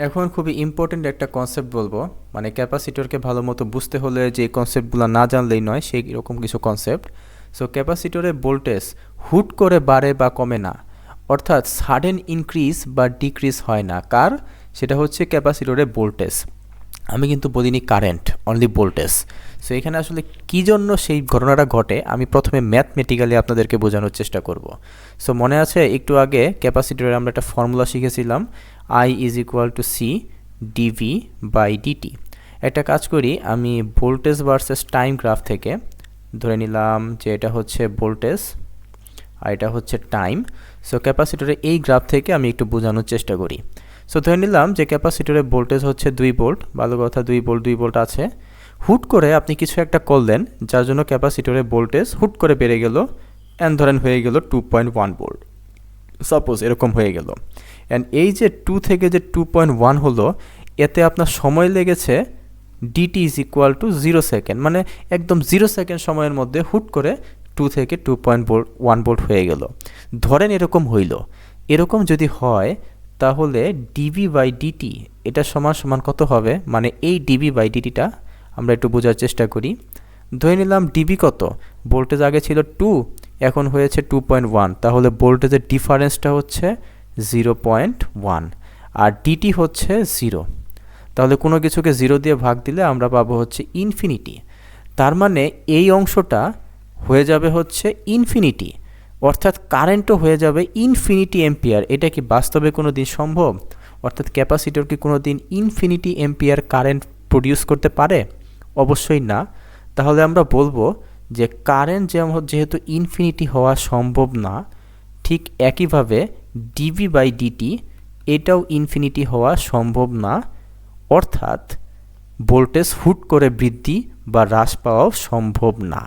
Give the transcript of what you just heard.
এখন খুবই ইম্পর্ট্যান্ট একটা কনসেপ্ট বলবো, মানে ক্যাপাসিটরকে ভালো মতো বুঝতে হলে যে কনসেপ্টগুলো না জানলেই নয়, সেই রকম কিছু কনসেপ্ট। সো ক্যাপাসিটরের ভোল্টেজ হুট করে বাড়ে বা কমে না, অর্থাৎ সাডেন ইনক্রিজ বা ডিক্রিজ হয় না। কার? সেটা হচ্ছে ক্যাপাসিটরের ভোল্টেজ। আমি কিন্তু বলিনি কারেন্ট, অনলি ভোল্টেজ। সো এখানে আসলে কী জন্য সেই ঘটনাটা ঘটে আমি প্রথমে ম্যাথমেটিক্যালি আপনাদেরকে বোঝানোর চেষ্টা করব। সো মনে আছে একটু আগে ক্যাপাসিটরের আমরা একটা ফর্মুলা শিখেছিলাম, I is equal to C dv by dt. একটা কাজ করি, আমি ভোল্টেজ ভার্সেস টাইম গ্রাফ থেকে ধরে নিলাম যে এটা হচ্ছে ভোল্টেজ আর এটা হচ্ছে টাইম। সো ক্যাপাসিটরের এই গ্রাফ থেকে আমি একটু বোঝানোর চেষ্টা করি। সো ধরে নিলাম যে ক্যাপাসিটরের ভোল্টেজ হচ্ছে 2 ভোল্ট, ভালো কথা, 2 ভোল্ট আছে। হুট করে আপনি কিছু একটা করলেন যার জন্য ক্যাপাসিটরের ভোল্টেজ হুট করে বেড়ে গেল, অ্যান্ড ধরেন হয়ে গেল 2.1 ভোল্ট, সাপোজ এরকম হয়ে গেল। অ্যান্ড এই যে 2 থেকে যে 2.1 হলো, এতে আপনার সময় লেগেছে dt is equal to 0 second, মানে একদম 0 সেকেন্ড সময়ের মধ্যে হুট করে 2 থেকে 2.1 ভোল্ট হয়ে গেল। ধরেন এরকম হইল, এরকম যদি হয় তাহলে ডিভি বাই ডিটি এটা সমান সমান কত হবে? মানে এই ডিভি বাই ডিটিটা আমরা একটু বোঝার চেষ্টা করি। ধরে নিলাম ডিভি কত, ভোল্টেজ আগে ছিল 2, এখন হয়েছে 2.1, তাহলে ভোল্টেজের ডিফারেন্সটা হচ্ছে 0.1 আর ডিটি হচ্ছে 0। তাহলে কোনো কিছুকে 0 দিয়ে ভাগ দিলে আমরা পাবো হচ্ছে ইনফিনিটি। তার মানে এই অংশটা হয়ে যাবে হচ্ছে ইনফিনিটি, অর্থাৎ কারেন্টও হয়ে যাবে ইনফিনিটি এম্পিয়ার। এটা কি বাস্তবে কোনো দিন সম্ভব? অর্থাৎ ক্যাপাসিটর কি কোনো দিন ইনফিনিটি এম্পিয়ার কারেন্ট প্রডিউস করতে পারে? অবশ্যই না। তাহলে আমরা বলবো যে কারেন্ট যেহেতু ইনফিনিটি হওয়া সম্ভব না, ঠিক একইভাবে ডিভি বাই ডিটি এটাও ইনফিনিটি হওয়া সম্ভব না, অর্থাৎ ভোল্টেজ হুট করে বৃদ্ধি বা হ্রাস পাওয়াও সম্ভব না।